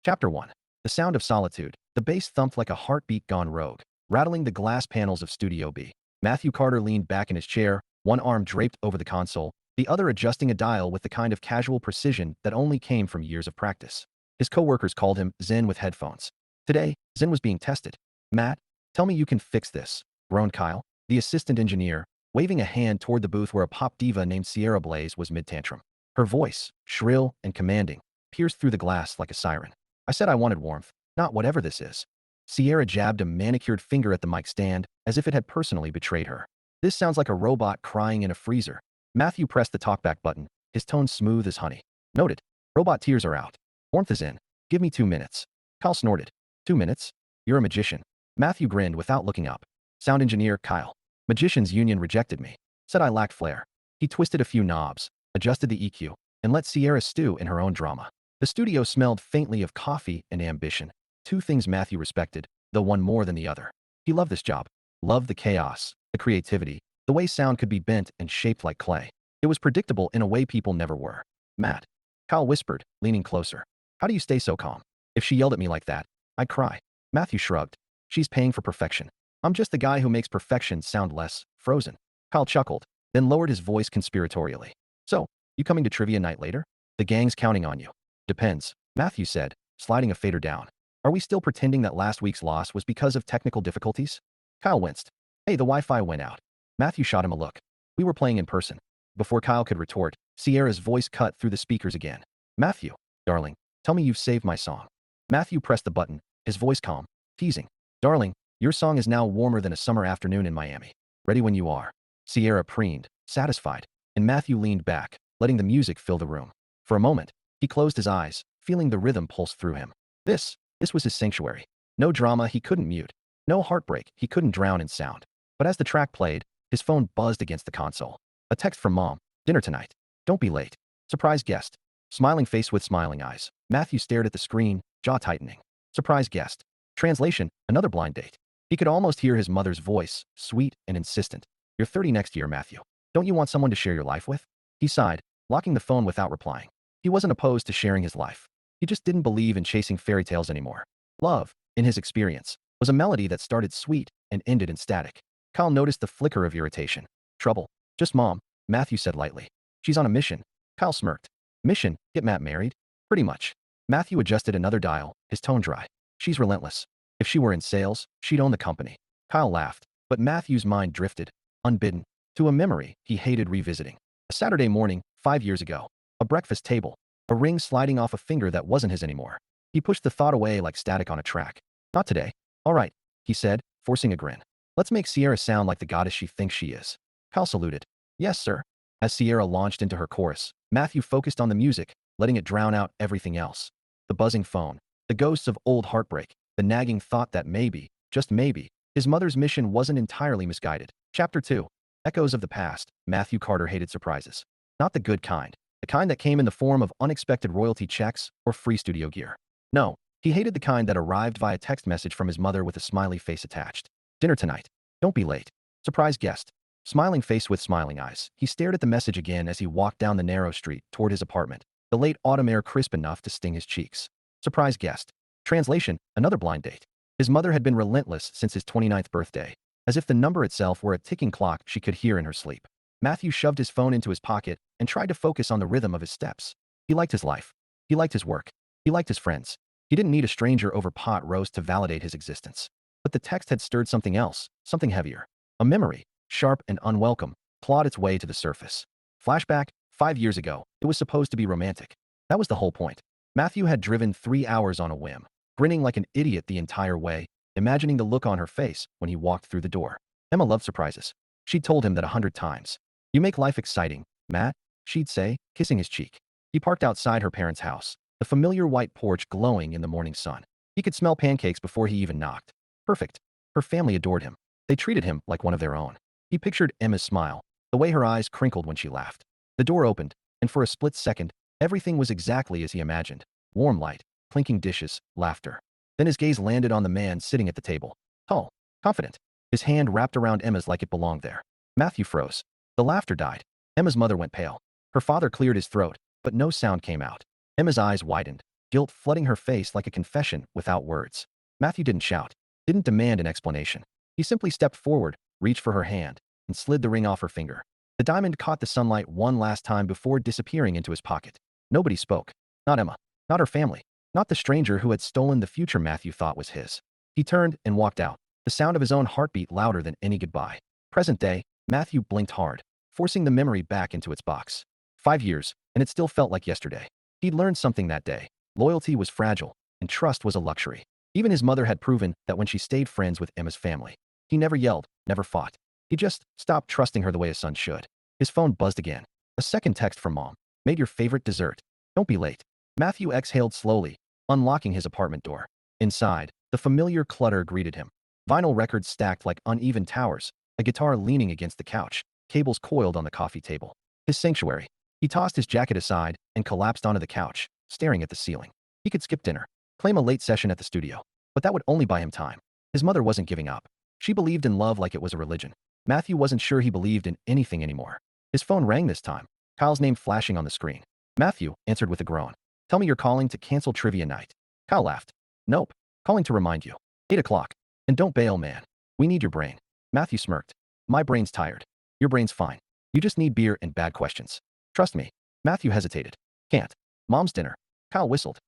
Chapter 1. The Sound of Solitude. The bass thumped like a heartbeat gone rogue, rattling the glass panels of Studio B. Matthew Carter leaned back in his chair, one arm draped over the console, the other adjusting a dial with the kind of casual precision that only came from years of practice. His coworkers called him Zen with headphones. Today, Zen was being tested. "Matt, tell me you can fix this," groaned Kyle, the assistant engineer, waving a hand toward the booth where a pop diva named Sierra Blaze was mid-tantrum. Her voice, shrill and commanding, pierced through the glass like a siren. "I said I wanted warmth, not whatever this is." Sierra jabbed a manicured finger at the mic stand, as if it had personally betrayed her. "This sounds like a robot crying in a freezer." Matthew pressed the talkback button, his tone smooth as honey. "Noted. Robot tears are out. Warmth is in. Give me 2 minutes." Kyle snorted. "2 minutes? You're a magician." Matthew grinned without looking up. "Sound engineer, Kyle. Magicians Union rejected me. Said I lacked flair." He twisted a few knobs, adjusted the EQ, and let Sierra stew in her own drama. The studio smelled faintly of coffee and ambition, two things Matthew respected, though one more than the other. He loved this job, loved the chaos, the creativity, the way sound could be bent and shaped like clay. It was predictable in a way people never were. "Matt," Kyle whispered, leaning closer. "How do you stay so calm? If she yelled at me like that, I'd cry." Matthew shrugged. "She's paying for perfection. I'm just the guy who makes perfection sound less frozen." Kyle chuckled, then lowered his voice conspiratorially. "So, you coming to trivia night later? The gang's counting on you." "Depends," Matthew said, sliding a fader down. "Are we still pretending that last week's loss was because of technical difficulties?" Kyle winced. "Hey, the Wi-Fi went out." Matthew shot him a look. "We were playing in person." Before Kyle could retort, Sierra's voice cut through the speakers again. "Matthew, darling, tell me you've saved my song." Matthew pressed the button, his voice calm, teasing. "Darling, your song is now warmer than a summer afternoon in Miami. Ready when you are." Sierra preened, satisfied, and Matthew leaned back, letting the music fill the room. For a moment, he closed his eyes, feeling the rhythm pulse through him. This was his sanctuary. No drama he couldn't mute. No heartbreak he couldn't drown in sound. But as the track played, his phone buzzed against the console. A text from Mom. "Dinner tonight. Don't be late. Surprise guest." Smiling face with smiling eyes. Matthew stared at the screen, jaw tightening. Surprise guest. Translation, another blind date. He could almost hear his mother's voice, sweet and insistent. "You're 30 next year, Matthew. Don't you want someone to share your life with?" He sighed, locking the phone without replying. He wasn't opposed to sharing his life. He just didn't believe in chasing fairy tales anymore. Love, in his experience, was a melody that started sweet and ended in static. Kyle noticed the flicker of irritation. "Trouble. Just Mom," Matthew said lightly. "She's on a mission." Kyle smirked. "Mission? Get Matt married?" "Pretty much." Matthew adjusted another dial, his tone dry. "She's relentless. If she were in sales, she'd own the company." Kyle laughed, but Matthew's mind drifted, unbidden, to a memory he hated revisiting. A Saturday morning, 5 years ago. A breakfast table. A ring sliding off a finger that wasn't his anymore. He pushed the thought away like static on a track. "Not today." "All right," he said, forcing a grin. "Let's make Sierra sound like the goddess she thinks she is." Kyle saluted. "Yes, sir." As Sierra launched into her chorus, Matthew focused on the music, letting it drown out everything else. The buzzing phone, the ghosts of old heartbreak, the nagging thought that maybe, just maybe, his mother's mission wasn't entirely misguided. Chapter 2. Echoes of the past. Matthew Carter hated surprises. Not the good kind. The kind that came in the form of unexpected royalty checks or free studio gear. No, he hated the kind that arrived via text message from his mother with a smiley face attached. "Dinner tonight. Don't be late. Surprise guest." Smiling face with smiling eyes, he stared at the message again as he walked down the narrow street toward his apartment, the late autumn air crisp enough to sting his cheeks. Surprise guest. Translation, another blind date. His mother had been relentless since his 29th birthday, as if the number itself were a ticking clock she could hear in her sleep. Matthew shoved his phone into his pocket and tried to focus on the rhythm of his steps. He liked his life. He liked his work. He liked his friends. He didn't need a stranger over pot roast to validate his existence. But the text had stirred something else, something heavier. A memory, sharp and unwelcome, clawed its way to the surface. Flashback, 5 years ago. It was supposed to be romantic. That was the whole point. Matthew had driven 3 hours on a whim, grinning like an idiot the entire way, imagining the look on her face when he walked through the door. Emma loved surprises. She'd told him that 100 times. "You make life exciting, Matt," she'd say, kissing his cheek. He parked outside her parents' house, the familiar white porch glowing in the morning sun. He could smell pancakes before he even knocked. Perfect. Her family adored him. They treated him like one of their own. He pictured Emma's smile, the way her eyes crinkled when she laughed. The door opened, and for a split second, everything was exactly as he imagined. Warm light, clinking dishes, laughter. Then his gaze landed on the man sitting at the table. Tall, confident. His hand wrapped around Emma's like it belonged there. Matthew froze. The laughter died. Emma's mother went pale. Her father cleared his throat, but no sound came out. Emma's eyes widened. guilt flooding her face like a confession without words. Matthew didn't shout, didn't demand an explanation. He simply stepped forward, reached for her hand, and slid the ring off her finger. The diamond caught the sunlight one last time before disappearing into his pocket. Nobody spoke. Not Emma. Not her family. Not the stranger who had stolen the future Matthew thought was his. He turned and walked out, the sound of his own heartbeat louder than any goodbye. Present day, Matthew blinked hard, forcing the memory back into its box. 5 years, and it still felt like yesterday. He'd learned something that day. Loyalty was fragile, and trust was a luxury. Even his mother had proven that when she stayed friends with Emma's family. He never yelled, never fought. He just stopped trusting her the way a son should. His phone buzzed again. A second text from Mom. Made your favorite dessert. Don't be late. Matthew exhaled slowly, unlocking his apartment door. Inside, the familiar clutter greeted him. Vinyl records stacked like uneven towers, a guitar leaning against the couch, cables coiled on the coffee table. His sanctuary. He tossed his jacket aside and collapsed onto the couch, staring at the ceiling. He could skip dinner, claim a late session at the studio, but that would only buy him time. His mother wasn't giving up. She believed in love like it was a religion. Matthew wasn't sure he believed in anything anymore. His phone rang this time, Kyle's name flashing on the screen. Matthew answered with a groan. Tell me you're calling to cancel trivia night. Kyle laughed. Nope. Calling to remind you. 8 o'clock. And don't bail, man. We need your brain. Matthew smirked. My brain's tired. Your brain's fine. You just need beer and bad questions. Trust me. Matthew hesitated. Can't. Mom's dinner. Kyle whistled.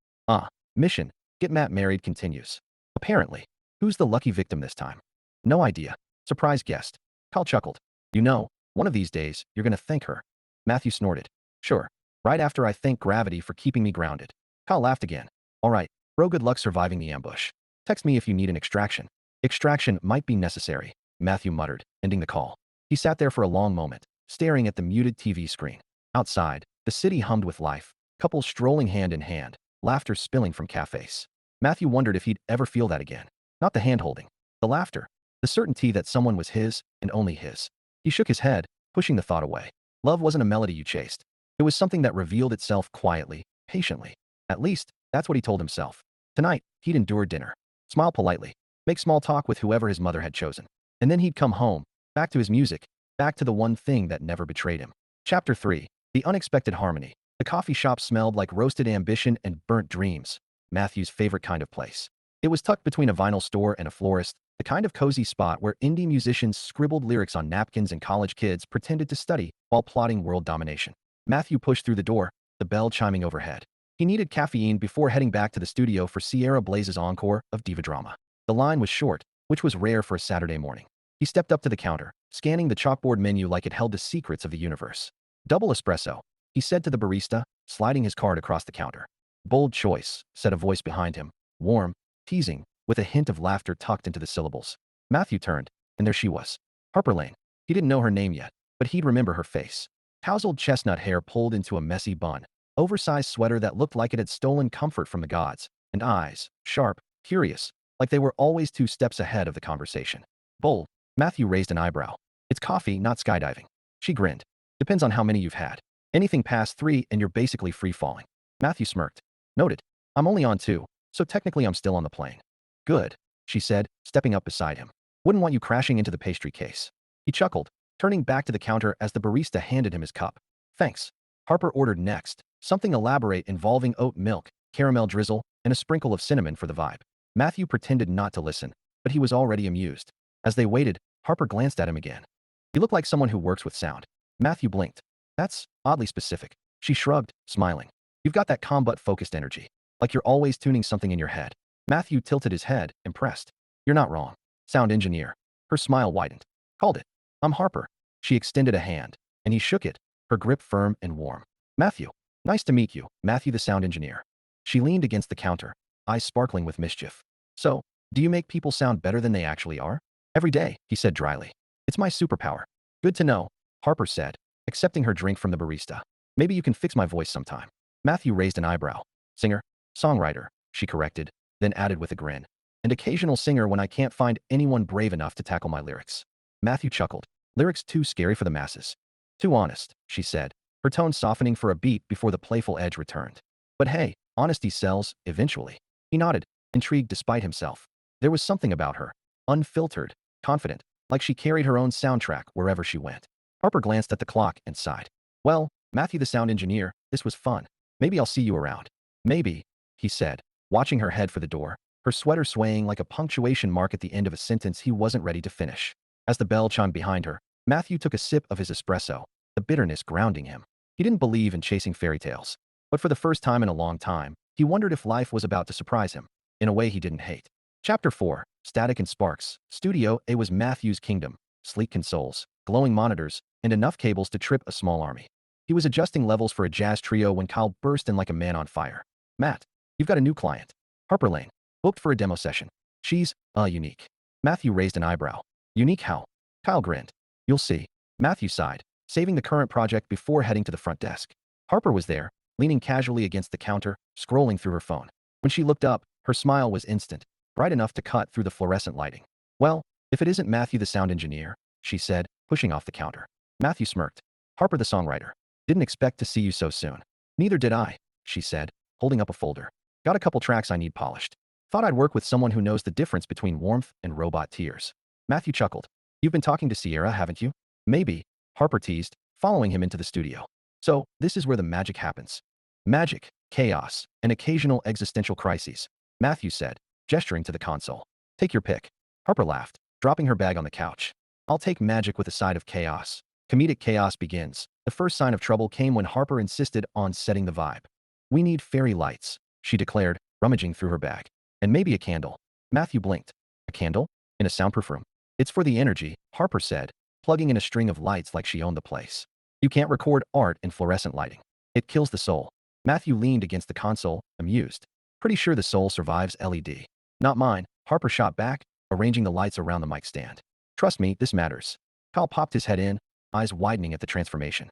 Mission. Get Matt married continues. Apparently. Who's the lucky victim this time? No idea. Surprise guest. Kyle chuckled. You know, one of these days, you're gonna thank her. Matthew snorted. Sure. Right after I thank gravity for keeping me grounded. Kyle laughed again. All right, bro, good luck surviving the ambush. Text me if you need an extraction. Extraction might be necessary, Matthew muttered, ending the call. He sat there for a long moment, staring at the muted TV screen. Outside, the city hummed with life, couples strolling hand in hand, laughter spilling from cafes. Matthew wondered if he'd ever feel that again. Not the hand-holding, the laughter, the certainty that someone was his and only his. He shook his head, pushing the thought away. Love wasn't a melody you chased. It was something that revealed itself quietly, patiently. At least, that's what he told himself. Tonight, he'd endure dinner, smile politely, make small talk with whoever his mother had chosen. And then he'd come home, back to his music, back to the one thing that never betrayed him. Chapter 3. The Unexpected Harmony. The coffee shop smelled like roasted ambition and burnt dreams, Matthew's favorite kind of place. It was tucked between a vinyl store and a florist, the kind of cozy spot where indie musicians scribbled lyrics on napkins and college kids pretended to study while plotting world domination. Matthew pushed through the door, the bell chiming overhead. He needed caffeine before heading back to the studio for Sierra Blaze's encore of diva drama. The line was short, which was rare for a Saturday morning. He stepped up to the counter, scanning the chalkboard menu like it held the secrets of the universe. Double espresso, he said to the barista, sliding his card across the counter. Bold choice, said a voice behind him, warm, teasing, with a hint of laughter tucked into the syllables. Matthew turned, and there she was. Harper Lane. He didn't know her name yet, but he'd remember her face. Tousled chestnut hair pulled into a messy bun, oversized sweater that looked like it had stolen comfort from the gods, and eyes, sharp, curious, like they were always 2 steps ahead of the conversation. Bold. Matthew raised an eyebrow. It's coffee, not skydiving. She grinned. Depends on how many you've had. Anything past 3 and you're basically free-falling. Matthew smirked. Noted. I'm only on 2, so technically I'm still on the plane. Good, she said, stepping up beside him. Wouldn't want you crashing into the pastry case. He chuckled, turning back to the counter as the barista handed him his cup. Thanks. Harper ordered next, something elaborate involving oat milk, caramel drizzle, and a sprinkle of cinnamon for the vibe. Matthew pretended not to listen, but he was already amused. As they waited, Harper glanced at him again. You look like someone who works with sound. Matthew blinked. That's oddly specific. She shrugged, smiling. You've got that calm but focused energy, like you're always tuning something in your head. Matthew tilted his head, impressed. You're not wrong. Sound engineer. Her smile widened. Called it. I'm Harper. She extended a hand, and he shook it, her grip firm and warm. Matthew. Nice to meet you, Matthew the sound engineer. She leaned against the counter, eyes sparkling with mischief. So, do you make people sound better than they actually are? Every day, he said dryly. It's my superpower. Good to know, Harper said, accepting her drink from the barista. Maybe you can fix my voice sometime. Matthew raised an eyebrow. Singer, songwriter, she corrected, then added with a grin. An occasional singer when I can't find anyone brave enough to tackle my lyrics. Matthew chuckled. Lyrics too scary for the masses. Too honest, she said, her tone softening for a beat before the playful edge returned. But hey, honesty sells, eventually. He nodded, intrigued despite himself. There was something about her. Unfiltered, confident, like she carried her own soundtrack wherever she went. Harper glanced at the clock and sighed. Well, Matthew the sound engineer, this was fun. Maybe I'll see you around. Maybe. he said, watching her head for the door, her sweater swaying like a punctuation mark at the end of a sentence he wasn't ready to finish. As the bell chimed behind her, Matthew took a sip of his espresso, the bitterness grounding him. He didn't believe in chasing fairy tales, but for the first time in a long time, he wondered if life was about to surprise him, in a way he didn't hate. Chapter 4, Static and Sparks. Studio A was Matthew's kingdom, sleek consoles, glowing monitors, and enough cables to trip a small army. He was adjusting levels for a jazz trio when Kyle burst in like a man on fire. "Matt, you've got a new client. Harper Lane. Booked for a demo session. She's, unique." Matthew raised an eyebrow. "Unique how?" Kyle grinned. "You'll see." Matthew sighed, saving the current project before heading to the front desk. Harper was there, leaning casually against the counter, scrolling through her phone. When she looked up, her smile was instant, bright enough to cut through the fluorescent lighting. "Well, if it isn't Matthew the sound engineer," she said, pushing off the counter. Matthew smirked. "Harper the songwriter. Didn't expect to see you so soon." "Neither did I," she said, holding up a folder. "Got a couple tracks I need polished. Thought I'd work with someone who knows the difference between warmth and robot tears." Matthew chuckled. "You've been talking to Sierra, haven't you?" "Maybe," Harper teased, following him into the studio. "So, this is where the magic happens." "Magic, chaos, and occasional existential crises," Matthew said, gesturing to the console. "Take your pick." Harper laughed, dropping her bag on the couch. "I'll take magic with a side of chaos." Comedic chaos begins. The first sign of trouble came when Harper insisted on setting the vibe. "We need fairy lights," she declared, rummaging through her bag. "And maybe a candle." Matthew blinked. "A candle? In a soundproof room?" "It's for the energy," Harper said, plugging in a string of lights like she owned the place. "You can't record art in fluorescent lighting. It kills the soul." Matthew leaned against the console, amused. "Pretty sure the soul survives LED." "Not mine," Harper shot back, arranging the lights around the mic stand. "Trust me, this matters." Kyle popped his head in, eyes widening at the transformation.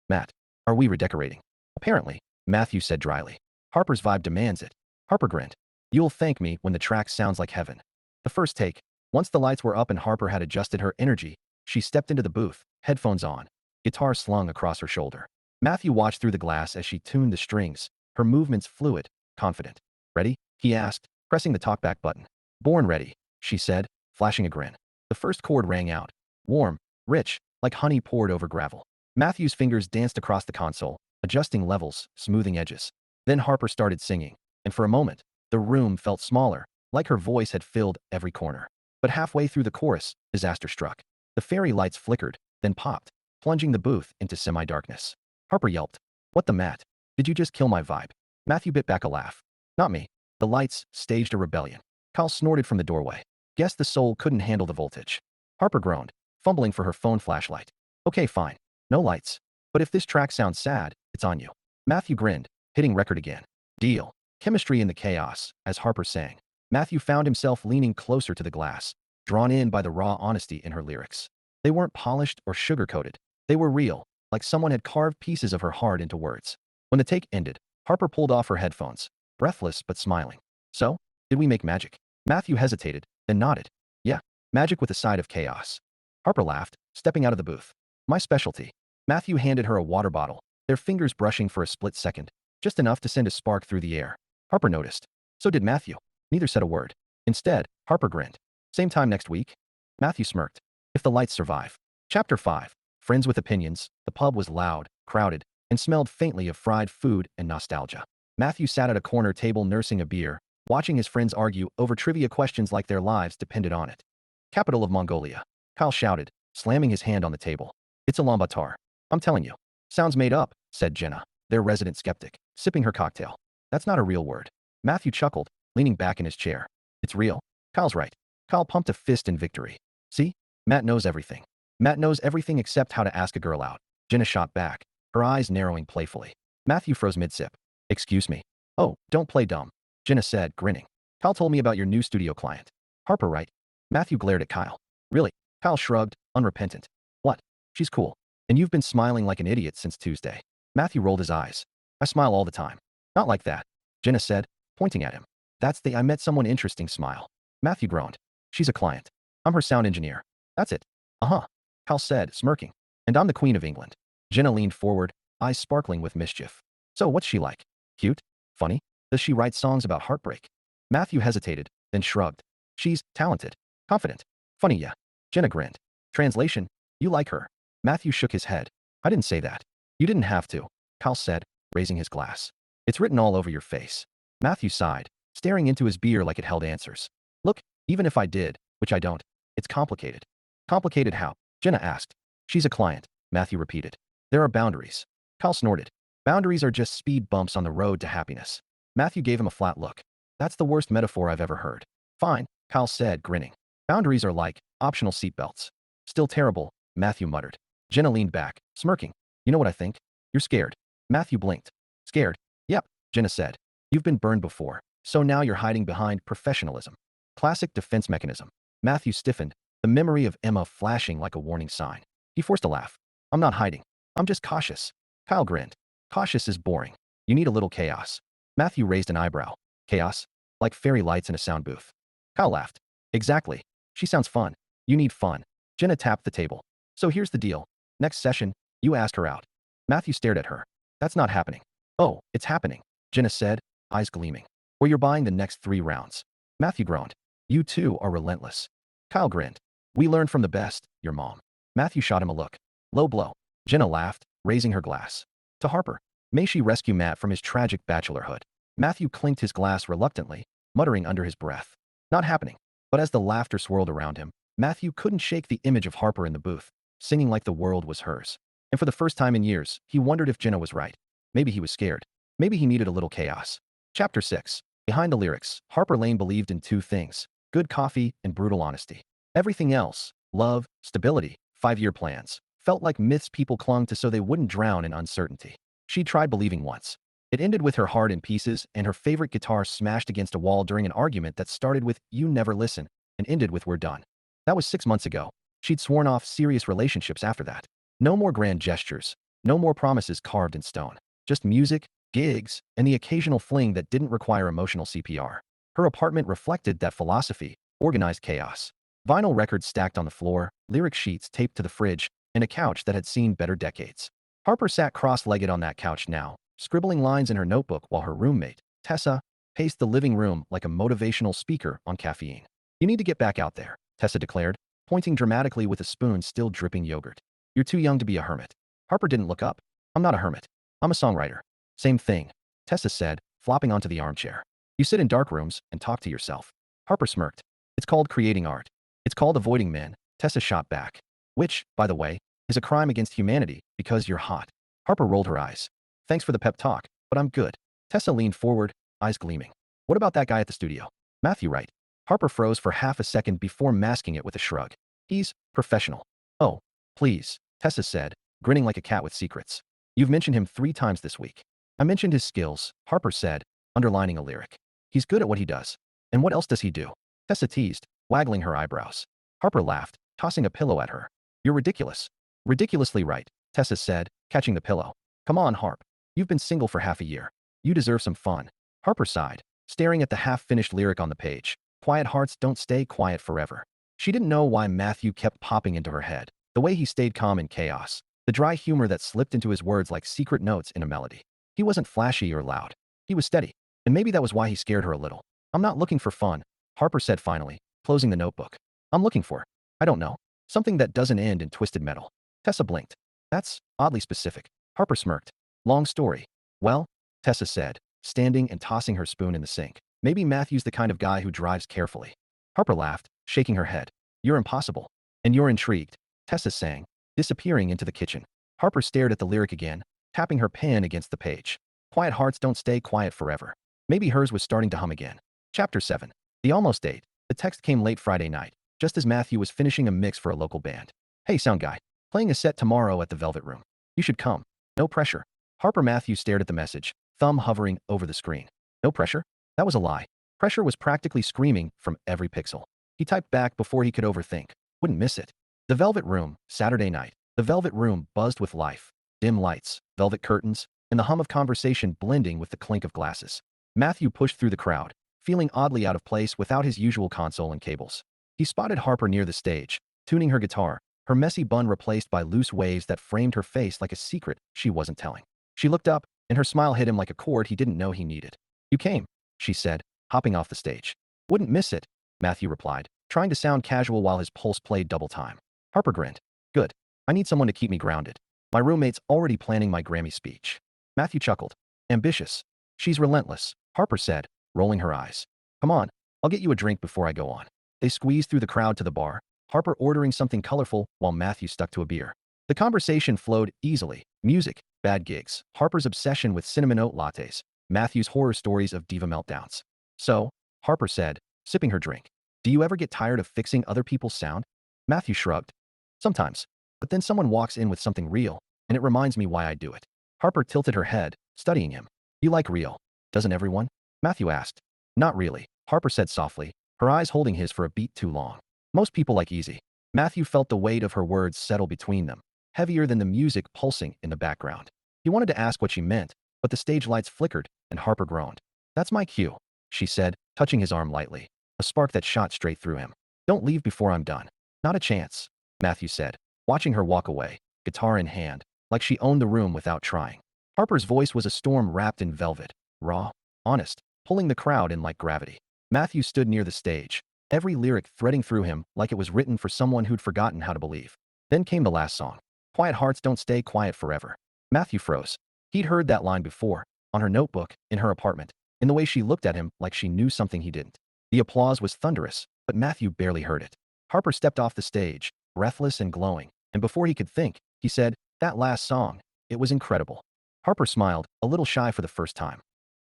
Matt, are we redecorating?" "Apparently," Matthew said dryly. "Harper's vibe demands it." Harper grinned. "You'll thank me when the track sounds like heaven." The first take. Once the lights were up and Harper had adjusted her energy, she stepped into the booth, headphones on, guitar slung across her shoulder. Matthew watched through the glass as she tuned the strings, her movements fluid, confident. "Ready?" he asked, pressing the talkback button. "Born ready," she said, flashing a grin. The first chord rang out, warm, rich, like honey poured over gravel. Matthew's fingers danced across the console, adjusting levels, smoothing edges. Then Harper started singing, and for a moment, the room felt smaller, like her voice had filled every corner. But halfway through the chorus, disaster struck. The fairy lights flickered, then popped, plunging the booth into semi-darkness. Harper yelped. "What the Matt? Did you just kill my vibe?" Matthew bit back a laugh. "Not me." The lights staged a rebellion. Kyle snorted from the doorway. "Guess the soul couldn't handle the voltage." Harper groaned, fumbling for her phone flashlight. "Okay, fine. No lights. But if this track sounds sad, it's on you." Matthew grinned, hitting record again. "Deal." Chemistry in the chaos, as Harper sang. Matthew found himself leaning closer to the glass, drawn in by the raw honesty in her lyrics. They weren't polished or sugar-coated. They were real, like someone had carved pieces of her heart into words. When the take ended, Harper pulled off her headphones, breathless but smiling. "So, did we make magic?" Matthew hesitated, then nodded. "Yeah, magic with a side of chaos." Harper laughed, stepping out of the booth. "My specialty." Matthew handed her a water bottle, their fingers brushing for a split second, just enough to send a spark through the air. Harper noticed. So did Matthew. Neither said a word. Instead, Harper grinned. "Same time next week?" Matthew smirked. "If the lights survive." Chapter 5. Friends with Opinions. The pub was loud, crowded, and smelled faintly of fried food and nostalgia. Matthew sat at a corner table nursing a beer, watching his friends argue over trivia questions like their lives depended on it. "Capital of Mongolia," Kyle shouted, slamming his hand on the table. "It's Ulaanbaatar. I'm telling you." "Sounds made up," said Jenna, their resident skeptic, sipping her cocktail. "That's not a real word." Matthew chuckled, leaning back in his chair. "It's real. Kyle's right." Kyle pumped a fist in victory. "See? Matt knows everything." "Matt knows everything except how to ask a girl out." Jenna shot back, her eyes narrowing playfully. Matthew froze mid-sip. "Excuse me." "Oh, don't play dumb," Jenna said, grinning. "Kyle told me about your new studio client." "Harper, right?" Matthew glared at Kyle. "Really?" Kyle shrugged, unrepentant. "What? She's cool. And you've been smiling like an idiot since Tuesday." Matthew rolled his eyes. "I smile all the time." "Not like that," Jenna said, pointing at him. "That's the I met someone interesting smile." Matthew groaned. "She's a client. I'm her sound engineer." "That's it." "Uh-huh," Kyle said, smirking. "And I'm the Queen of England." Jenna leaned forward, eyes sparkling with mischief. "So what's she like? Cute? Funny? Does she write songs about heartbreak?" Matthew hesitated, then shrugged. "She's talented. Confident. Funny, yeah." Jenna grinned. Translation: "You like her." Matthew shook his head. "I didn't say that." "You didn't have to," Kyle said, raising his glass. "It's written all over your face." Matthew sighed, staring into his beer like it held answers. Look, even if I did, which I don't, it's complicated. Complicated how? Jenna asked. She's a client, Matthew repeated. There are boundaries. Kyle snorted. Boundaries are just speed bumps on the road to happiness. Matthew gave him a flat look. That's the worst metaphor I've ever heard. Fine, Kyle said, grinning. Boundaries are like optional seatbelts. Still terrible, Matthew muttered. Jenna leaned back, smirking. You know what I think? You're scared. Matthew blinked. Scared? Yep, Jenna said. You've been burned before, so now you're hiding behind professionalism. Classic defense mechanism. Matthew stiffened, the memory of Emma flashing like a warning sign. He forced a laugh. I'm not hiding. I'm just cautious. Kyle grinned. Cautious is boring. You need a little chaos. Matthew raised an eyebrow. Chaos? Like fairy lights in a sound booth. Kyle laughed. Exactly. She sounds fun. You need fun. Jenna tapped the table. So here's the deal. Next session, you ask her out. Matthew stared at her. That's not happening. Oh, it's happening, Jenna said, eyes gleaming. Or you're buying the next 3 rounds. Matthew groaned. You two are relentless. Kyle grinned. We learn from the best, your mom. Matthew shot him a look. Low blow. Jenna laughed, raising her glass. To Harper. May she rescue Matt from his tragic bachelorhood. Matthew clinked his glass reluctantly, muttering under his breath. Not happening. But as the laughter swirled around him, Matthew couldn't shake the image of Harper in the booth, singing like the world was hers. And for the first time in years, he wondered if Jenna was right. Maybe he was scared. Maybe he needed a little chaos. Chapter 6. Behind the lyrics, Harper Lane believed in 2 things: good coffee and brutal honesty. Everything else, love, stability, 5-year plans, felt like myths people clung to so they wouldn't drown in uncertainty. She tried believing once. It ended with her heart in pieces and her favorite guitar smashed against a wall during an argument that started with "you never listen" and ended with "we're done." That was 6 months ago. She'd sworn off serious relationships after that. No more grand gestures. No more promises carved in stone. Just music, gigs, and the occasional fling that didn't require emotional CPR. Her apartment reflected that philosophy, organized chaos. Vinyl records stacked on the floor, lyric sheets taped to the fridge, and a couch that had seen better decades. Harper sat cross-legged on that couch now, scribbling lines in her notebook while her roommate, Tessa, paced the living room like a motivational speaker on caffeine. You need to get back out there, Tessa declared, pointing dramatically with a spoon still dripping yogurt. You're too young to be a hermit. Harper didn't look up. I'm not a hermit. I'm a songwriter. Same thing, Tessa said, flopping onto the armchair. You sit in dark rooms and talk to yourself. Harper smirked. It's called creating art. It's called avoiding men, Tessa shot back. Which, by the way, is a crime against humanity because you're hot. Harper rolled her eyes. Thanks for the pep talk, but I'm good. Tessa leaned forward, eyes gleaming. What about that guy at the studio? Matthew right. Harper froze for half a second before masking it with a shrug. He's professional. Oh, please, Tessa said, grinning like a cat with secrets. You've mentioned him 3 times this week. I mentioned his skills, Harper said, underlining a lyric. He's good at what he does. And what else does he do? Tessa teased, waggling her eyebrows. Harper laughed, tossing a pillow at her. You're ridiculous. Ridiculously right, Tessa said, catching the pillow. Come on, Harp. You've been single for half a year. You deserve some fun. Harper sighed, staring at the half-finished lyric on the page. Quiet hearts don't stay quiet forever. She didn't know why Matthew kept popping into her head. The way he stayed calm in chaos. The dry humor that slipped into his words like secret notes in a melody. He wasn't flashy or loud. He was steady. And maybe that was why he scared her a little. I'm not looking for fun, Harper said finally, closing the notebook. I'm looking for, I don't know, something that doesn't end in twisted metal. Tessa blinked. That's oddly specific. Harper smirked. Long story. Well, Tessa said, standing and tossing her spoon in the sink. Maybe Matthew's the kind of guy who drives carefully. Harper laughed, shaking her head. You're impossible. And you're intrigued, Tessa sang, disappearing into the kitchen. Harper stared at the lyric again, tapping her pen against the page. Quiet hearts don't stay quiet forever. Maybe hers was starting to hum again. Chapter 7. The almost date. The text came late Friday night, just as Matthew was finishing a mix for a local band. Hey sound guy, playing a set tomorrow at the Velvet Room. You should come. No pressure. Harper. Matthew stared at the message, thumb hovering over the screen. No pressure? That was a lie. Pressure was practically screaming from every pixel. He typed back before he could overthink. Wouldn't miss it. The Velvet Room, Saturday night. The Velvet Room buzzed with life. Dim lights, velvet curtains, and the hum of conversation blending with the clink of glasses. Matthew pushed through the crowd, feeling oddly out of place without his usual console and cables. He spotted Harper near the stage, tuning her guitar, her messy bun replaced by loose waves that framed her face like a secret she wasn't telling. She looked up, and her smile hit him like a chord he didn't know he needed. You came, she said, hopping off the stage. Wouldn't miss it, Matthew replied, trying to sound casual while his pulse played double time. Harper grinned. Good. I need someone to keep me grounded. My roommate's already planning my Grammy speech. Matthew chuckled. Ambitious. She's relentless, Harper said, rolling her eyes. Come on, I'll get you a drink before I go on. They squeezed through the crowd to the bar, Harper ordering something colorful while Matthew stuck to a beer. The conversation flowed easily. Music, bad gigs, Harper's obsession with cinnamon oat lattes, Matthew's horror stories of diva meltdowns. So, Harper said, sipping her drink, do you ever get tired of fixing other people's sound? Matthew shrugged. Sometimes. But then someone walks in with something real, and it reminds me why I do it. Harper tilted her head, studying him. You like real, doesn't everyone? Matthew asked. Not really, Harper said softly, her eyes holding his for a beat too long. Most people like easy. Matthew felt the weight of her words settle between them, heavier than the music pulsing in the background. He wanted to ask what she meant, but the stage lights flickered, and Harper groaned. That's my cue, she said, touching his arm lightly, a spark that shot straight through him. Don't leave before I'm done. Not a chance, Matthew said, watching her walk away, guitar in hand, like she owned the room without trying. Harper's voice was a storm wrapped in velvet, raw, honest, pulling the crowd in like gravity. Matthew stood near the stage, every lyric threading through him like it was written for someone who'd forgotten how to believe. Then came the last song. Quiet hearts don't stay quiet forever. Matthew froze. He'd heard that line before, on her notebook, in her apartment, in the way she looked at him like she knew something he didn't. The applause was thunderous, but Matthew barely heard it. Harper stepped off the stage, breathless and glowing, and before he could think, he said, that last song, it was incredible. Harper smiled, a little shy for the first time.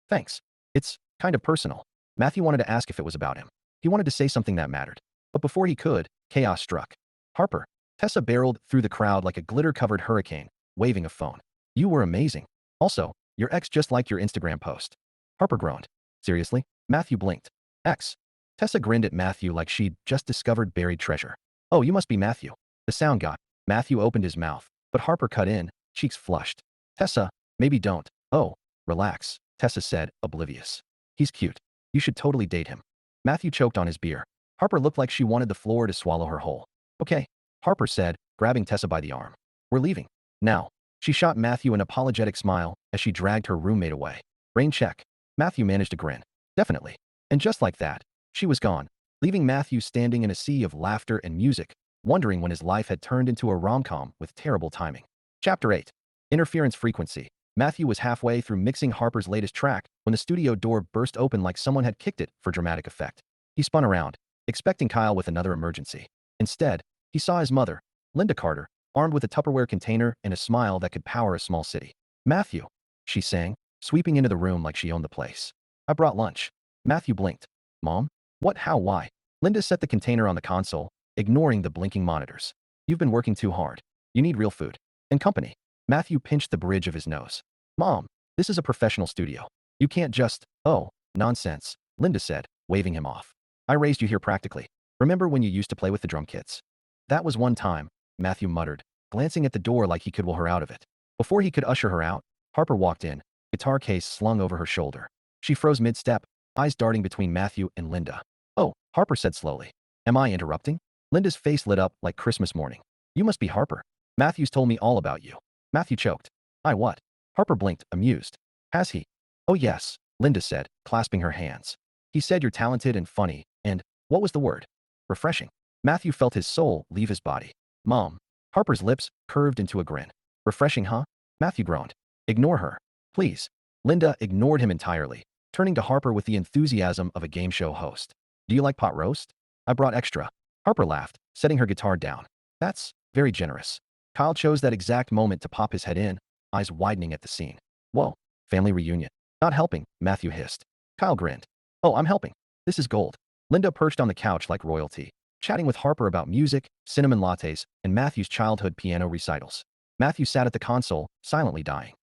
Thanks. It's kind of personal. Matthew wanted to ask if it was about him. He wanted to say something that mattered. But before he could, chaos struck. Harper. Tessa barreled through the crowd like a glitter-covered hurricane, waving a phone. You were amazing. Also, your ex just liked your Instagram post. Harper groaned. Seriously? Matthew blinked. Ex. Tessa grinned at Matthew like she'd just discovered buried treasure. Oh, you must be Matthew. The sound got. Matthew opened his mouth, but Harper cut in, cheeks flushed. Tessa, maybe don't. Oh, relax, Tessa said, oblivious. He's cute. You should totally date him. Matthew choked on his beer. Harper looked like she wanted the floor to swallow her whole. Okay, Harper said, grabbing Tessa by the arm. We're leaving. Now. She shot Matthew an apologetic smile as she dragged her roommate away. Rain check. Matthew managed to grin. Definitely. And just like that, she was gone, leaving Matthew standing in a sea of laughter and music, wondering when his life had turned into a rom-com with terrible timing. Chapter 8. Interference frequency. Matthew was halfway through mixing Harper's latest track when the studio door burst open like someone had kicked it for dramatic effect. He spun around, expecting Kyle with another emergency. Instead, he saw his mother, Linda Carter, armed with a Tupperware container and a smile that could power a small city. Matthew, she sang, sweeping into the room like she owned the place. I brought lunch. Matthew blinked. Mom? What, how, why? Linda set the container on the console, ignoring the blinking monitors. You've been working too hard. You need real food. And company. Matthew pinched the bridge of his nose. Mom, this is a professional studio. You can't just, oh, nonsense, Linda said, waving him off. I raised you here practically. Remember when you used to play with the drum kits? That was one time, Matthew muttered, glancing at the door like he could will her out of it. Before he could usher her out, Harper walked in, guitar case slung over her shoulder. She froze mid-step, eyes darting between Matthew and Linda. Oh, Harper said slowly. Am I interrupting? Linda's face lit up like Christmas morning. You must be Harper. Matthew's told me all about you. Matthew choked. I what? Harper blinked, amused. Has he? Oh yes, Linda said, clasping her hands. He said you're talented and funny, and, what was the word? Refreshing. Matthew felt his soul leave his body. Mom. Harper's lips curved into a grin. Refreshing, huh? Matthew groaned. Ignore her. Please. Linda ignored him entirely, turning to Harper with the enthusiasm of a game show host. Do you like pot roast? I brought extra. Harper laughed, setting her guitar down. That's very generous. Kyle chose that exact moment to pop his head in, eyes widening at the scene. Whoa, family reunion. Not helping, Matthew hissed. Kyle grinned. Oh, I'm helping. This is gold. Linda perched on the couch like royalty, chatting with Harper about music, cinnamon lattes, and Matthew's childhood piano recitals. Matthew sat at the console, silently dying.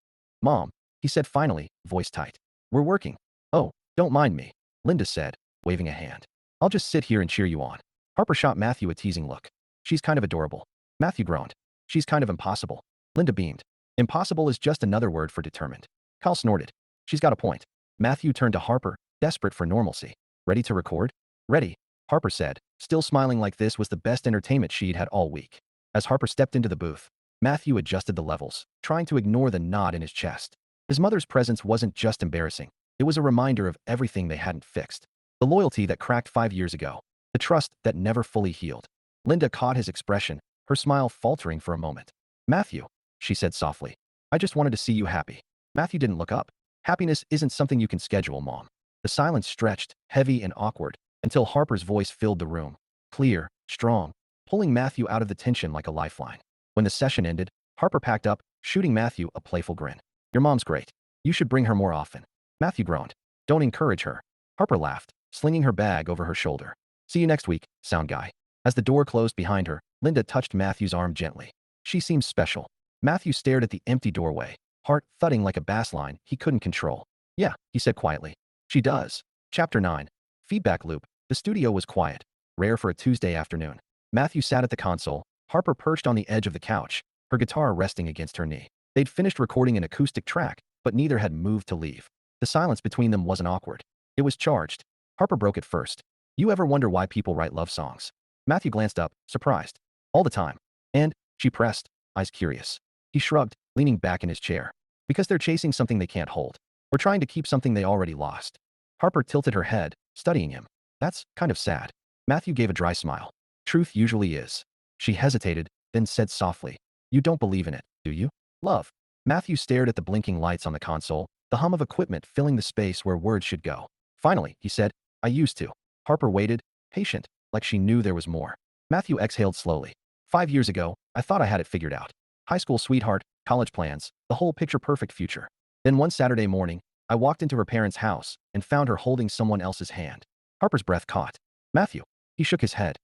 Mom, he said finally, voice tight. We're working. Oh, don't mind me, Linda said, waving a hand. I'll just sit here and cheer you on. Harper shot Matthew a teasing look. She's kind of adorable. Matthew groaned. She's kind of impossible. Linda beamed. Impossible is just another word for determined. Kyle snorted. She's got a point. Matthew turned to Harper, desperate for normalcy. Ready to record? Ready, Harper said, still smiling like this was the best entertainment she'd had all week. As Harper stepped into the booth, Matthew adjusted the levels, trying to ignore the knot in his chest. His mother's presence wasn't just embarrassing. It was a reminder of everything they hadn't fixed. The loyalty that cracked 5 years ago. The trust that never fully healed. Linda caught his expression, her smile faltering for a moment. Matthew, she said softly. I just wanted to see you happy. Matthew didn't look up. Happiness isn't something you can schedule, Mom. The silence stretched, heavy and awkward, until Harper's voice filled the room. Clear, strong, pulling Matthew out of the tension like a lifeline. When the session ended, Harper packed up, shooting Matthew a playful grin. Your mom's great. You should bring her more often. Matthew groaned. Don't encourage her. Harper laughed, slinging her bag over her shoulder. See you next week, sound guy. As the door closed behind her, Linda touched Matthew's arm gently. She seems special. Matthew stared at the empty doorway, heart thudding like a bass line he couldn't control. Yeah, he said quietly. She does. Chapter 9. Feedback loop. The studio was quiet, rare for a Tuesday afternoon. Matthew sat at the console, Harper perched on the edge of the couch, her guitar resting against her knee. They'd finished recording an acoustic track, but neither had moved to leave. The silence between them wasn't awkward. It was charged. Harper broke it first. You ever wonder why people write love songs? Matthew glanced up, surprised. All the time. And, she pressed, eyes curious. He shrugged, leaning back in his chair. Because they're chasing something they can't hold. Or trying to keep something they already lost. Harper tilted her head, studying him. That's kind of sad. Matthew gave a dry smile. Truth usually is. She hesitated, then said softly. You don't believe in it, do you? Love. Matthew stared at the blinking lights on the console, the hum of equipment filling the space where words should go. Finally, he said, I used to. Harper waited, patient, like she knew there was more. Matthew exhaled slowly. 5 years ago, I thought I had it figured out. High school sweetheart, college plans, the whole picture-perfect future. Then one Saturday morning, I walked into her parents' house and found her holding someone else's hand. Harper's breath caught. Matthew. He shook his head.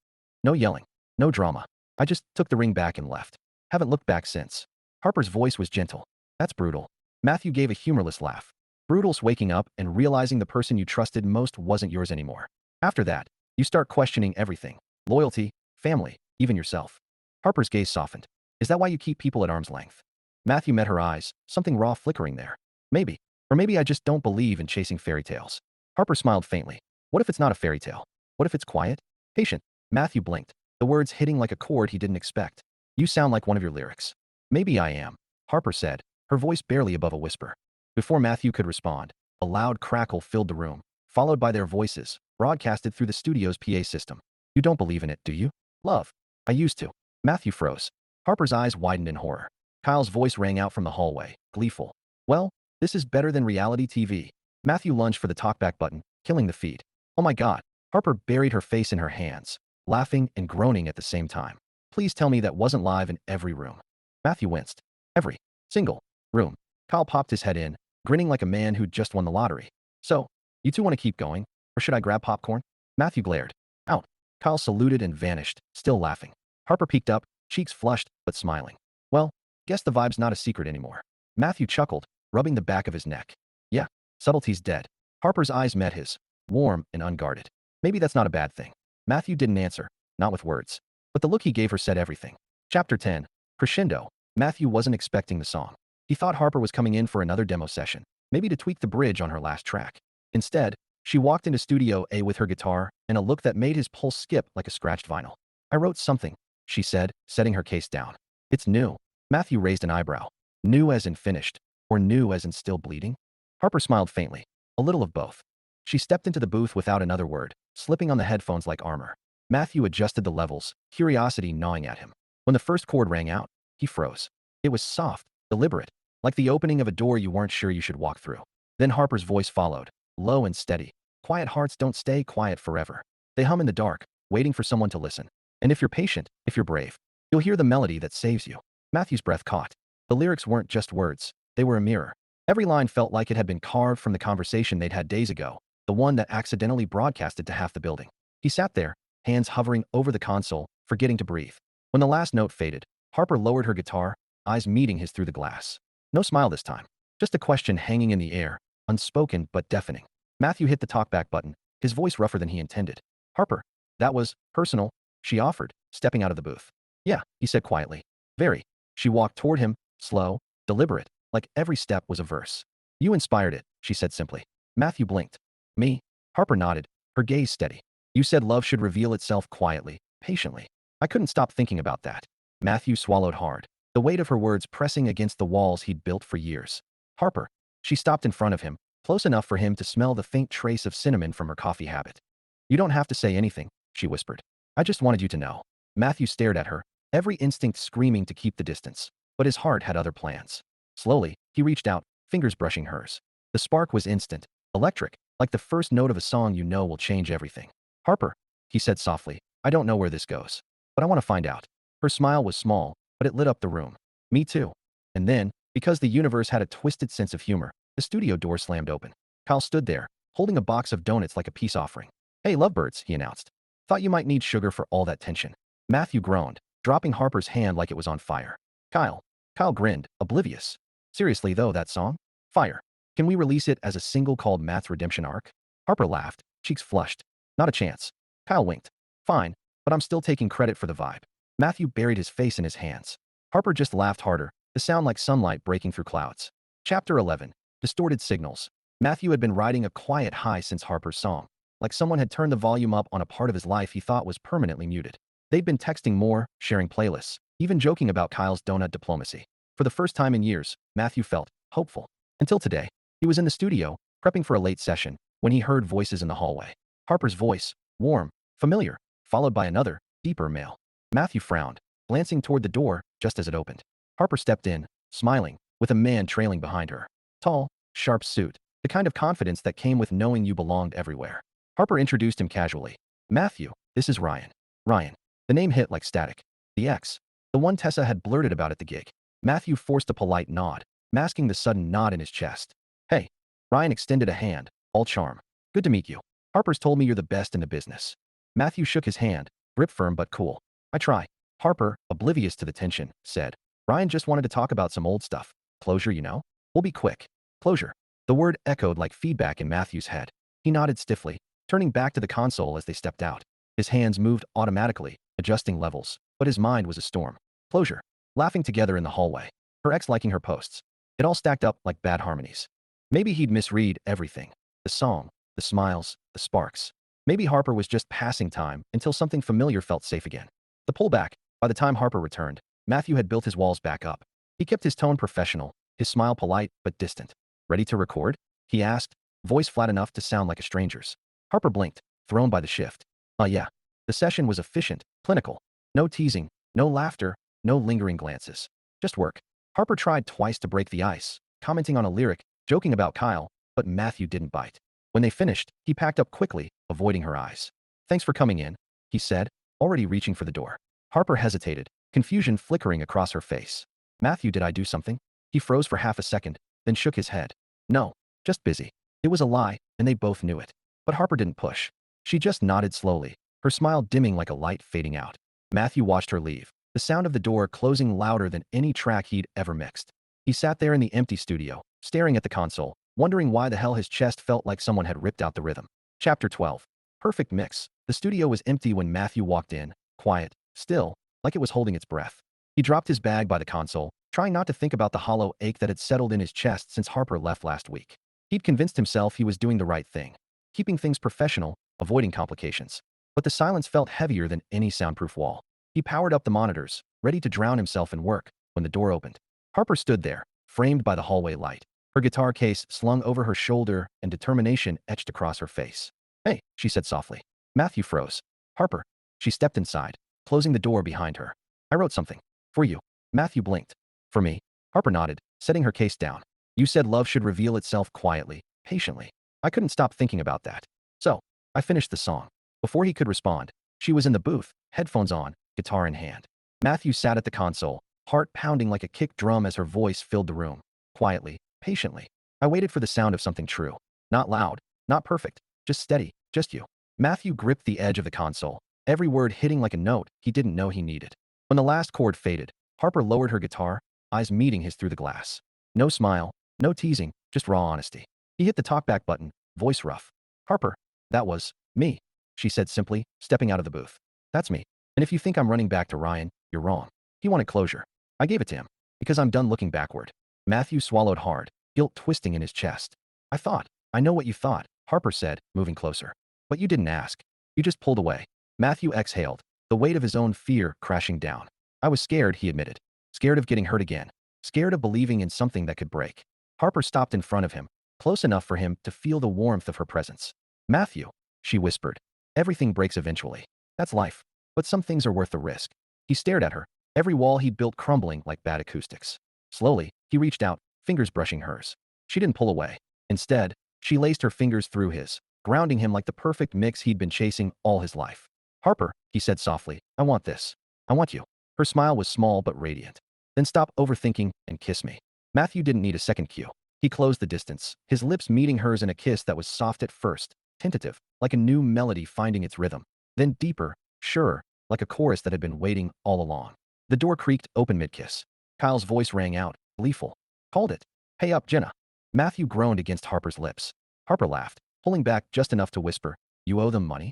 No yelling. No drama. I just took the ring back and left. Haven't looked back since. Harper's voice was gentle. That's brutal. Matthew gave a humorless laugh. Brutal's waking up and realizing the person you trusted most wasn't yours anymore. After that, you start questioning everything. Loyalty, family, even yourself. Harper's gaze softened. Is that why you keep people at arm's length? Matthew met her eyes, something raw flickering there. Maybe. Or maybe I just don't believe in chasing fairy tales. Harper smiled faintly. What if it's not a fairy tale? What if it's quiet? Patient. Matthew blinked, the words hitting like a chord he didn't expect. You sound like one of your lyrics. Maybe I am, Harper said, her voice barely above a whisper. Before Matthew could respond, a loud crackle filled the room, followed by their voices, broadcasted through the studio's PA system. You don't believe in it, do you? Love. I used to. Matthew froze. Harper's eyes widened in horror. Kyle's voice rang out from the hallway, gleeful. Well, this is better than reality TV. Matthew lunged for the talkback button, killing the feed. Oh my God. Harper buried her face in her hands, laughing and groaning at the same time. Please tell me that wasn't live in every room. Matthew winced. Every single room. Kyle popped his head in, grinning like a man who'd just won the lottery. So, you two want to keep going? Or should I grab popcorn? Matthew glared. Out. Kyle saluted and vanished, still laughing. Harper peeked up, cheeks flushed, but smiling. Well, guess the vibe's not a secret anymore. Matthew chuckled, rubbing the back of his neck. Yeah, subtlety's dead. Harper's eyes met his, warm and unguarded. Maybe that's not a bad thing. Matthew didn't answer, not with words. But the look he gave her said everything. Chapter 10. Crescendo. Matthew wasn't expecting the song. He thought Harper was coming in for another demo session, maybe to tweak the bridge on her last track. Instead, she walked into Studio A with her guitar and a look that made his pulse skip like a scratched vinyl. I wrote something, she said, setting her case down. It's new. Matthew raised an eyebrow. New as in finished, or new as in still bleeding? Harper smiled faintly. A little of both. She stepped into the booth without another word, slipping on the headphones like armor. Matthew adjusted the levels, curiosity gnawing at him. When the first chord rang out, he froze. It was soft, deliberate, like the opening of a door you weren't sure you should walk through. Then Harper's voice followed, low and steady. Quiet hearts don't stay quiet forever. They hum in the dark, waiting for someone to listen. And if you're patient, if you're brave, you'll hear the melody that saves you. Matthew's breath caught. The lyrics weren't just words. They were a mirror. Every line felt like it had been carved from the conversation they'd had days ago, the one that accidentally broadcasted to half the building. He sat there, hands hovering over the console, forgetting to breathe. When the last note faded, Harper lowered her guitar, eyes meeting his through the glass. No smile this time. Just a question hanging in the air, unspoken but deafening. Matthew hit the talkback button, his voice rougher than he intended. Harper. That was personal, she offered, stepping out of the booth. Yeah, he said quietly. Very. She walked toward him, slow, deliberate, like every step was a verse. You inspired it, she said simply. Matthew blinked. Me? Harper nodded, her gaze steady. You said love should reveal itself quietly, patiently. I couldn't stop thinking about that. Matthew swallowed hard, the weight of her words pressing against the walls he'd built for years. Harper. She stopped in front of him, close enough for him to smell the faint trace of cinnamon from her coffee habit. You don't have to say anything, she whispered. I just wanted you to know. Matthew stared at her, every instinct screaming to keep the distance. But his heart had other plans. Slowly, he reached out, fingers brushing hers. The spark was instant, electric, Like the first note of a song you know will change everything. Harper, he said softly, I don't know where this goes, but I want to find out. Her smile was small, but it lit up the room. Me too. And then, because the universe had a twisted sense of humor, the studio door slammed open. Kyle stood there, holding a box of donuts like a peace offering. Hey, lovebirds, he announced. Thought you might need sugar for all that tension. Matthew groaned, dropping Harper's hand like it was on fire. Kyle. Kyle grinned, oblivious. Seriously though, that song? Fire. Can we release it as a single called Math's Redemption Arc? Harper laughed, cheeks flushed. Not a chance. Kyle winked. Fine, but I'm still taking credit for the vibe. Matthew buried his face in his hands. Harper just laughed harder, the sound like sunlight breaking through clouds. Chapter 11. Distorted Signals. Matthew had been riding a quiet high since Harper's song. Like someone had turned the volume up on a part of his life he thought was permanently muted. They'd been texting more, sharing playlists, even joking about Kyle's donut diplomacy. For the first time in years, Matthew felt hopeful. Until today, he was in the studio, prepping for a late session, when he heard voices in the hallway. Harper's voice, warm, familiar, followed by another, deeper male. Matthew frowned, glancing toward the door just as it opened. Harper stepped in, smiling, with a man trailing behind her. Tall, sharp suit, the kind of confidence that came with knowing you belonged everywhere. Harper introduced him casually. Matthew, this is Ryan. Ryan. The name hit like static. The ex. The one Tessa had blurted about at the gig. Matthew forced a polite nod, masking the sudden knot in his chest. Hey. Ryan extended a hand, all charm. Good to meet you. Harper's told me you're the best in the business. Matthew shook his hand, grip firm but cool. I try. Harper, oblivious to the tension, said. Ryan just wanted to talk about some old stuff. Closure, you know? We'll be quick. Closure. The word echoed like feedback in Matthew's head. He nodded stiffly, turning back to the console as they stepped out. His hands moved automatically, adjusting levels, but his mind was a storm. Closure. Laughing together in the hallway. Her ex liking her posts. It all stacked up like bad harmonies. Maybe he'd misread everything. The song, the smiles, the sparks. Maybe Harper was just passing time until something familiar felt safe again. The pullback. By the time Harper returned, Matthew had built his walls back up. He kept his tone professional, his smile polite but distant. Ready to record? He asked, voice flat enough to sound like a stranger's. Harper blinked, thrown by the shift. Yeah. The session was efficient, clinical. No teasing, no laughter, no lingering glances. Just work. Harper tried twice to break the ice, commenting on a lyric, joking about Kyle, but Matthew didn't bite. When they finished, he packed up quickly, avoiding her eyes. Thanks for coming in, he said, already reaching for the door. Harper hesitated, confusion flickering across her face. Matthew, did I do something? He froze for half a second, then shook his head. No, just busy. It was a lie, and they both knew it. But Harper didn't push. She just nodded slowly, her smile dimming like a light fading out. Matthew watched her leave, the sound of the door closing louder than any track he'd ever mixed. He sat there in the empty studio, staring at the console, wondering why the hell his chest felt like someone had ripped out the rhythm. Chapter 12. Perfect mix. The studio was empty when Matthew walked in, quiet, still, like it was holding its breath. He dropped his bag by the console, trying not to think about the hollow ache that had settled in his chest since Harper left last week. He'd convinced himself he was doing the right thing, keeping things professional, avoiding complications. But the silence felt heavier than any soundproof wall. He powered up the monitors, ready to drown himself in work, when the door opened. Harper stood there, framed by the hallway light, her guitar case slung over her shoulder and determination etched across her face. Hey, she said softly. Matthew froze. Harper. She stepped inside, closing the door behind her. I wrote something. For you. Matthew blinked. For me. Harper nodded, setting her case down. You said love should reveal itself quietly, patiently. I couldn't stop thinking about that. So, I finished the song. Before he could respond, she was in the booth, headphones on, guitar in hand. Matthew sat at the console, heart pounding like a kick drum as her voice filled the room. Quietly, patiently. I waited for the sound of something true. Not loud, not perfect, just steady, just you. Matthew gripped the edge of the console, every word hitting like a note he didn't know he needed. When the last chord faded, Harper lowered her guitar, eyes meeting his through the glass. No smile, no teasing, just raw honesty. He hit the talkback button, voice rough. Harper, that was me, she said simply, stepping out of the booth. That's me. And if you think I'm running back to Ryan, you're wrong. He wanted closure. I gave it to him, because I'm done looking backward. Matthew swallowed hard, guilt twisting in his chest. I know what you thought, Harper said, moving closer. But you didn't ask. You just pulled away. Matthew exhaled, the weight of his own fear crashing down. I was scared, he admitted. Scared of getting hurt again. Scared of believing in something that could break. Harper stopped in front of him, close enough for him to feel the warmth of her presence. Matthew, she whispered. Everything breaks eventually. That's life. But some things are worth the risk. He stared at her, every wall he'd built crumbling like bad acoustics. Slowly, he reached out, fingers brushing hers. She didn't pull away. Instead, She laced her fingers through his, grounding him like the perfect mix he'd been chasing all his life. Harper, he said softly, I want this. I want you. Her smile was small but radiant. Then stop overthinking and kiss me. Matthew didn't need a second cue. He closed the distance, his lips meeting hers in a kiss that was soft at first, tentative, like a new melody finding its rhythm. Then deeper, surer, like a chorus that had been waiting all along. The door creaked open mid-kiss. Kyle's voice rang out, gleeful. Called it. Pay up, Jenna. Matthew groaned against Harper's lips. Harper laughed, pulling back just enough to whisper, You owe them money?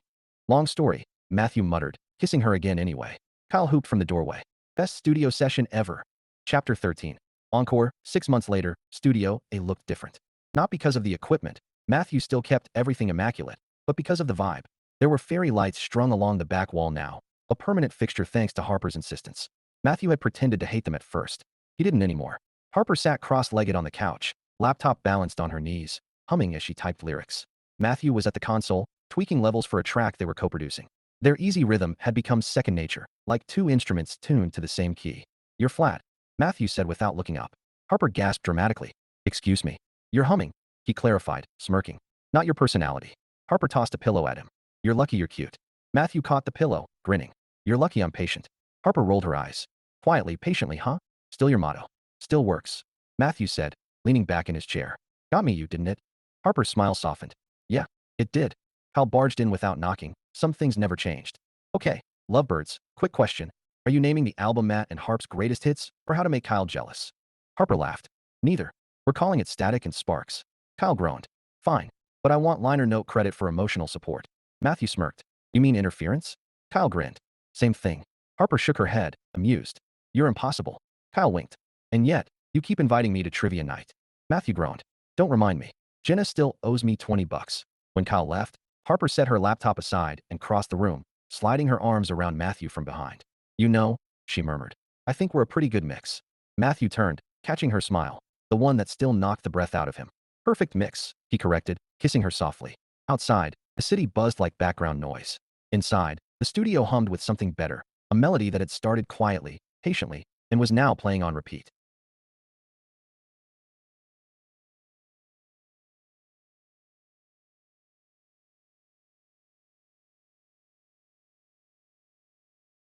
Long story, Matthew muttered, kissing her again anyway. Kyle hooped from the doorway. Best studio session ever. Chapter 13. Encore, 6 months later, Studio A looked different. Not because of the equipment, Matthew still kept everything immaculate, but because of the vibe. There were fairy lights strung along the back wall now, a permanent fixture thanks to Harper's insistence. Matthew had pretended to hate them at first. He didn't anymore. Harper sat cross-legged on the couch, laptop balanced on her knees, humming as she typed lyrics. Matthew was at the console, tweaking levels for a track they were co-producing. Their easy rhythm had become second nature, like two instruments tuned to the same key. You're flat, Matthew said without looking up. Harper gasped dramatically. Excuse me. You're humming, he clarified, smirking. Not your personality. Harper tossed a pillow at him. You're lucky you're cute. Matthew caught the pillow, grinning. You're lucky I'm patient. Harper rolled her eyes. Quietly, patiently, huh? Still your motto. Still works. Matthew said, leaning back in his chair. Got me you, didn't it? Harper's smile softened. Yeah, it did. Hal barged in without knocking. Some things never changed. Okay, lovebirds, quick question. Are you naming the album Matt and Harp's greatest hits, or how to make Kyle jealous? Harper laughed. Neither. We're calling it Static and Sparks. Kyle groaned. Fine, but I want liner note credit for emotional support. Matthew smirked. You mean interference? Kyle grinned. Same thing. Harper shook her head, amused. You're impossible. Kyle winked. And yet, you keep inviting me to trivia night. Matthew groaned. Don't remind me. Jenna still owes me $20. When Kyle left, Harper set her laptop aside and crossed the room, sliding her arms around Matthew from behind. You know, she murmured. I think we're a pretty good mix. Matthew turned, catching her smile, the one that still knocked the breath out of him. Perfect mix, he corrected, kissing her softly. Outside, the city buzzed like background noise. Inside, the studio hummed with something better, a melody that had started quietly, patiently, and was now playing on repeat.